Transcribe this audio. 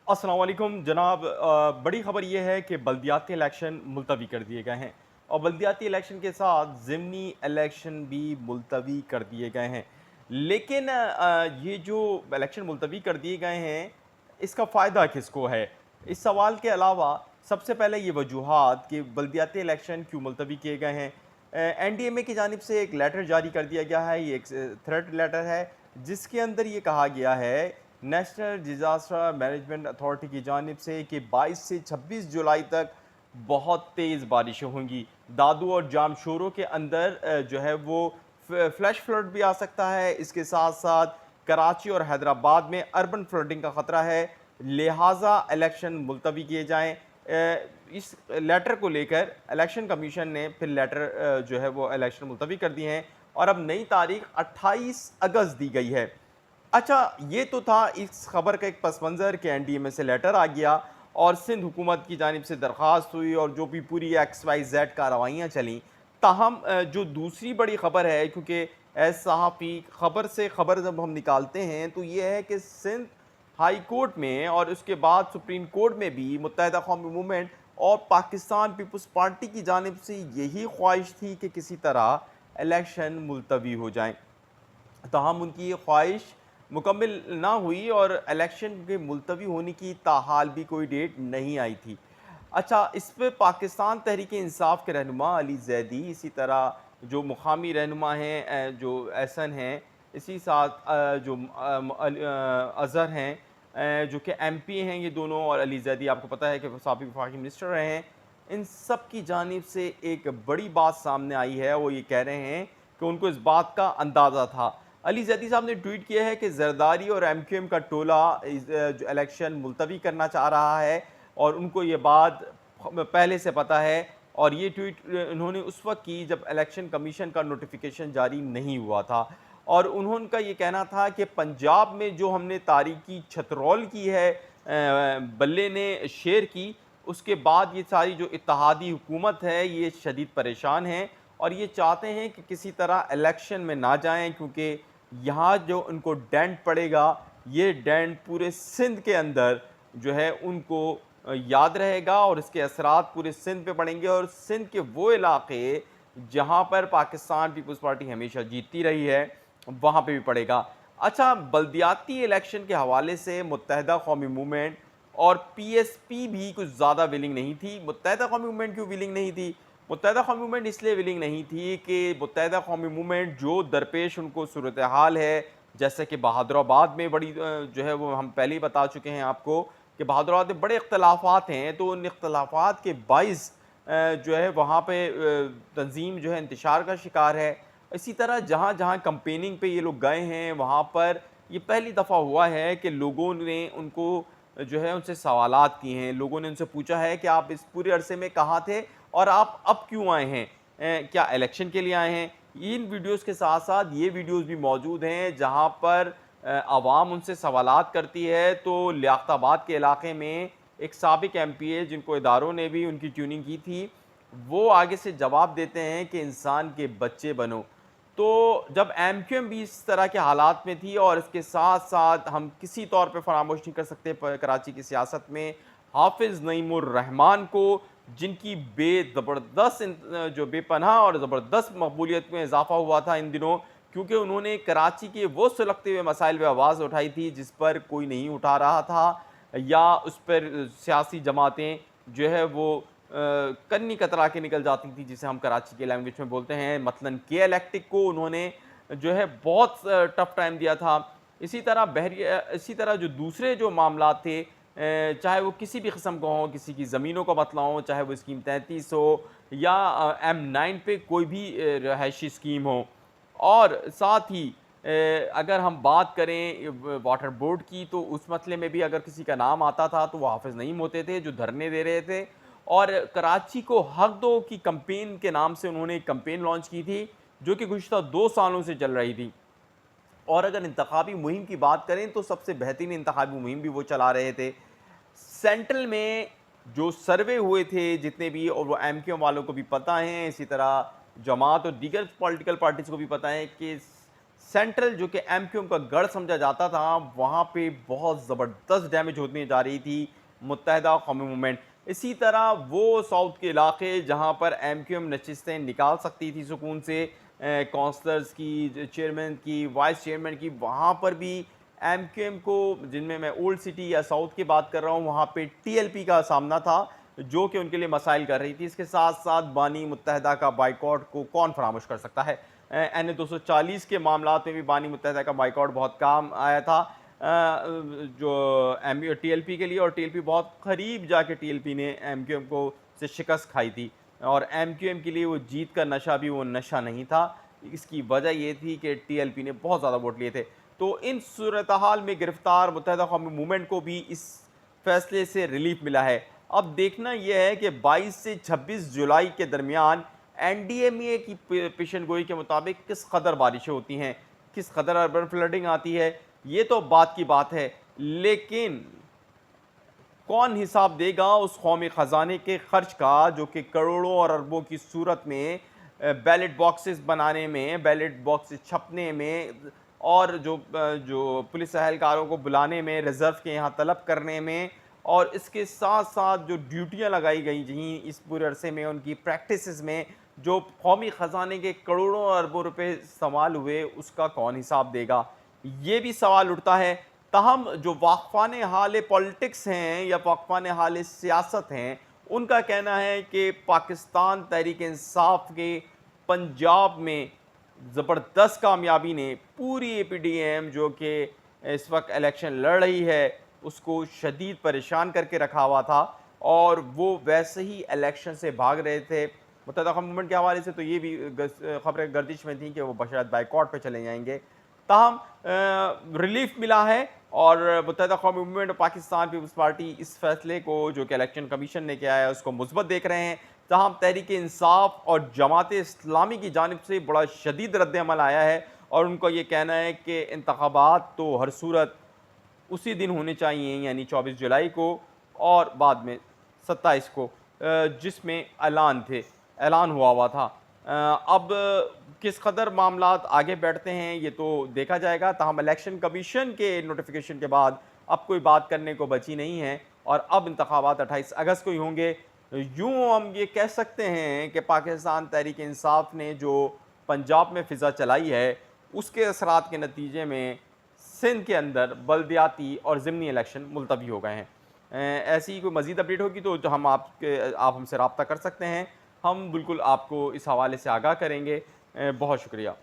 अस्सलाम वालेकुम जनाब। बड़ी ख़बर यह है कि बल्दियाती इलेक्शन मुलतवी कर दिए गए हैं और बल्दियाती इलेक्शन के साथ ज़िमनी इलेक्शन भी मुलतवी कर दिए गए हैं। लेकिन ये जो इलेक्शन मुलतवी कर दिए गए हैं, इसका फ़ायदा किसको है? इस सवाल के अलावा सबसे पहले ये वजूहात कि बल्दियाती इलेक्शन क्यों मुलतवी किए गए हैं। एनडीएमए की जानिब से एक लेटर जारी कर दिया गया है, ये एक थ्रेट लेटर है, जिसके अंदर ये कहा गया है नेशनल डिज़ास्टर मैनेजमेंट अथॉरिटी की जानिब से कि 22 से 26 जुलाई तक बहुत तेज़ बारिशें होंगी। दादू और जामशोरों के अंदर जो है वो फ्लैश फ्लड भी आ सकता है। इसके साथ साथ कराची और हैदराबाद में अर्बन फ्लडिंग का ख़तरा है, लिहाजा इलेक्शन मुलतवी किए जाएँ। इस लेटर को लेकर इलेक्शन कमीशन ने फिर लेटर जो है वो इलेक्शन मुलतवी कर दिए हैं और अब नई तारीख 28 अगस्त दी गई है। अच्छा, ये तो था इस खबर का एक पस मंज़र कि एनडीएमए से लेटर आ गया और सिंध हुकूमत की जानिब से दरख्वास्त हुई और जो भी पूरी एक्स वाई जेड कार्रवाइयाँ चलीं। ताहम जो दूसरी बड़ी खबर है, क्योंकि एज सहाफ़ी खबर से खबर जब हम निकालते हैं तो ये है कि सिंध हाई कोर्ट में और उसके बाद सुप्रीम कोर्ट में भी मुत्तहिदा कौमी मूवमेंट और पाकिस्तान पीपल्स पार्टी की जानिब से यही ख्वाहिश थी कि किसी तरह इलेक्शन मुलतवी हो जाएँ। ताहम उनकी ये ख्वाहिश मुकम्मिल ना हुई और इलेक्शन के मुलतवी होने की ताहाल भी कोई डेट नहीं आई थी। अच्छा, इस पे पाकिस्तान तहरीक इंसाफ के रहनुमा अली जैदी, इसी तरह जो मुकामी रहनुमा हैं जो एहसन हैं, इसी साथ अज़हर हैं, जो कि एमपी हैं ये दोनों, और अली जैदी आपको पता है कि साबिक़ वफाकी मिनिस्टर रहे हैं। इन सब की जानिब से एक बड़ी बात सामने आई है, वो ये कह रहे हैं कि उनको इस बात का अंदाज़ा था। अली जैदी साहब ने ट्वीट किया है कि जरदारी और एमक्यूएम का टोला जो इलेक्शन मुलतवी करना चाह रहा है और उनको ये बात पहले से पता है। और ये ट्वीट इन्होंने उस वक्त की जब इलेक्शन कमीशन का नोटिफिकेशन जारी नहीं हुआ था और उन्होंने ये कहना था कि पंजाब में जो हमने तारीकी छतरौल की है, बल्ले ने शेर की, उसके बाद ये सारी जो इत्तेहादी हुकूमत है ये शदीद परेशान है और ये चाहते हैं कि किसी तरह इलेक्शन में ना जाएं, क्योंकि यहाँ जो उनको डेंट पड़ेगा, ये डेंट पूरे सिंध के अंदर जो है उनको याद रहेगा और इसके असरात पूरे सिंध पे पड़ेंगे और सिंध के वो इलाके जहाँ पर पाकिस्तान पीपल्स पार्टी हमेशा जीतती रही है, वहाँ पे भी पड़ेगा। अच्छा, बल्दियाती इलेक्शन के हवाले से मुत्तहिदा कौमी मूवमेंट और पीएसपी भी कुछ ज़्यादा विलिंग नहीं थी। मुत्तहिदा कौमी मूवमेंट क्यों विलिंग नहीं थी? मुत्तहिदा कौमी मूवमेंट इसलिए विलिंग नहीं थी कि मुत्तहिदा कौमी मूवमेंट जो दरपेश उनको सूरत हाल है, जैसे कि बहादुराबाद में बड़ी जो है वो हम पहले ही बता चुके हैं आपको कि बहादुराबाद में बड़े इख्तलाफात हैं, तो उन इख्तलाफात के बाइस जो है वहाँ पे तंजीम जो है इंतशार का शिकार है। इसी तरह जहाँ जहाँ कंपेनिंग पे ये लोग गए हैं, वहाँ पर ये पहली दफ़ा हुआ है कि लोगों ने उनको जो है उनसे सवालात किए हैं। लोगों ने उनसे पूछा है कि आप इस पूरे अरसे में कहाँ थे और आप अब क्यों आए हैं? क्या इलेक्शन के लिए आए हैं? इन वीडियोज़ के साथ-साथ ये वीडियोज़ भी मौजूद हैं जहाँ पर आवाम उनसे सवालात करती है। तो लियाकताबाद के इलाके में एक साबिक एमपी है जिनको इदारों ने भी उनकी ट्यूनिंग की थी, वो आगे से जवाब देते हैं कि इंसान के बच्चे बनो। तो जब एमक्यूएम भी इस तरह के हालात में थी और इसके साथ-साथ हम किसी तौर पे फरामोश नहीं कर सकते कराची की सियासत में हाफ़िज़ नईमुर रहमान को, जिनकी ज़बरदस्त जो बेपनाह और ज़बरदस्त मकबूलियत में इज़ाफ़ा हुआ था इन दिनों, क्योंकि उन्होंने कराची के वो सुलगते हुए मसाइल पे आवाज़ उठाई थी जिस पर कोई नहीं उठा रहा था, या उस पर सियासी जमातें जो है वो कन्नी कतरा के निकल जाती थी, जिसे हम कराची के लैंग्वेज में बोलते हैं। मसलन के इलेक्टिक को उन्होंने जो है बहुत टफ टाइम दिया था। इसी तरह जो दूसरे जो मामलात थे, चाहे वो किसी भी किस्म का हों, किसी की ज़मीनों का मसला हो, चाहे वो स्कीम 33 हो या M9 पे कोई भी रहायशी स्कीम हो, और साथ ही अगर हम बात करें वाटर बोर्ड की, तो उस मसले में भी अगर किसी का नाम आता था तो वो हाफ़िज़ नईम होते थे जो धरने दे रहे थे। और कराची को हक दो की कैंपेन के नाम से उन्होंने एक कैंपेन लॉन्च की थी, जो कि गुज़िश्ता 2 सालों से चल रही थी। और अगर इंतखाबी मुहिम की बात करें तो सबसे बेहतरीन इंतखाबी मुहिम भी वो चला रहे थे। सेंट्रल में जो सर्वे हुए थे जितने भी, और वो एमक्यूएम वालों को भी पता है, इसी तरह जमात और दीगर पॉलिटिकल पार्टीज़ को भी पता है कि सेंट्रल जो कि एमक्यूएम का गढ़ समझा जाता था, वहाँ पे बहुत ज़बरदस्त डैमेज होने जा रही थी मुत्तहिदा कौमी मूवमेंट। इसी तरह वो साउथ के इलाके जहाँ पर एमक्यूएम नशिस्तें निकाल सकती थी सुकून से, काउंसलर्स की, चेयरमैन की, वाइस चेयरमैन की, वहाँ पर भी एमक्यूएम को, जिनमें मैं ओल्ड सिटी या साउथ की बात कर रहा हूँ, वहाँ पे टीएलपी का सामना था जो कि उनके लिए मसाइल कर रही थी। इसके साथ साथ बानी मुत्तहिदा का बाइकआउट को कौन फरामोश कर सकता है। एन ए 240 के मामलात में भी बानी मुत्तहिदा का बाइकआउट बहुत काम आया था जो एम टीएलपी के लिए, और टीएलपी बहुत करीब जाके टीएलपी ने एमक्यूएम को से शिकस्त खाई थी, और एमक्यूएम के लिए वो जीत का नशा भी वो नशा नहीं था। इसकी वजह ये थी कि टीएलपी ने बहुत ज़्यादा वोट लिए थे। तो इन सूरत हाल में गिरफ्तार मुत्तहिदा कौमी मूवमेंट को भी इस फैसले से रिलीफ मिला है। अब देखना यह है कि 22 से 26 जुलाई के दरमियान एनडीएमए की पेशन गोई के मुताबिक किस कदर बारिशें होती हैं, किस कदर अर्बन फ्लडिंग आती है, ये तो बात की बात है। लेकिन कौन हिसाब देगा उस कौमी ख़जाने के खर्च का जो कि करोड़ों और अरबों की सूरत में बैलेट बॉक्सेस बनाने में, बैलेट बॉक्सेस छपने में, और जो पुलिस एहलकारों को बुलाने में, रिज़र्व के यहाँ तलब करने में, और इसके साथ साथ जो ड्यूटियाँ लगाई गई थीं इस पूरे अरसे में, उनकी प्रैक्टिसेस में जो कौमी ख़जाने के करोड़ों और अरबों रुपए इस्तेमाल हुए, उसका कौन हिसाब देगा? ये भी सवाल उठता है। ताहम जो वाक़फ़ान हाल पॉलिटिक्स हैं या वाक़फ़ान हाल सियासत हैं, उनका कहना है कि पाकिस्तान तहरीक इंसाफ के पंजाब में ज़बरदस्त कामयाबी ने पूरी एपीडीएम जो कि इस वक्त इलेक्शन लड़ रही है, उसको शदीद परेशान करके रखा हुआ था, और वो वैसे ही इलेक्शन से भाग रहे थे। मुत्तहिदा कौम मूवमेंट के हवाले से तो ये भी खबरें गर्दिश में थी कि वो शायद बाइकआउट पे चले जाएंगे। ताहम रिलीफ मिला है, और मुत्तहिदा कौमी मूवमेंट और पाकिस्तान पीपल्स पार्टी इस फैसले को जो कि इलेक्शन कमीशन ने किया है उसको मुस्बत देख रहे हैं। ताहम तहरीक इंसाफ और जमात इस्लामी की जानिब से बड़ा शदीद रद्द-ए-अमल आया है, और उनका ये कहना है कि इंतखाबात तो हर सूरत उसी दिन होने चाहिए, यानी 24 जुलाई को, और बाद में 27 को, जिसमें ऐलान हुआ था। अब किस कदर मामलात आगे बढ़ते हैं ये तो देखा जाएगा। ताहम इलेक्शन कमीशन के नोटिफिकेशन के बाद अब कोई बात करने को बची नहीं है, और अब इंतखाबात 28 अगस्त को ही होंगे। यूँ हम ये कह सकते हैं कि पाकिस्तान तहरीक इंसाफ ने जो पंजाब में फ़िज़ा चलाई है, उसके असरात के नतीजे में सिंध के अंदर बल्दियाती और ज़िमनी इलेक्शन मुलतवी हो गए हैं। ऐसी ही कोई मज़ीद अपडेट होगी तो जो आप हमसे रब्ता कर सकते हैं। हम बिल्कुल आपको इस हवाले से आगाह करेंगे। बहुत शुक्रिया।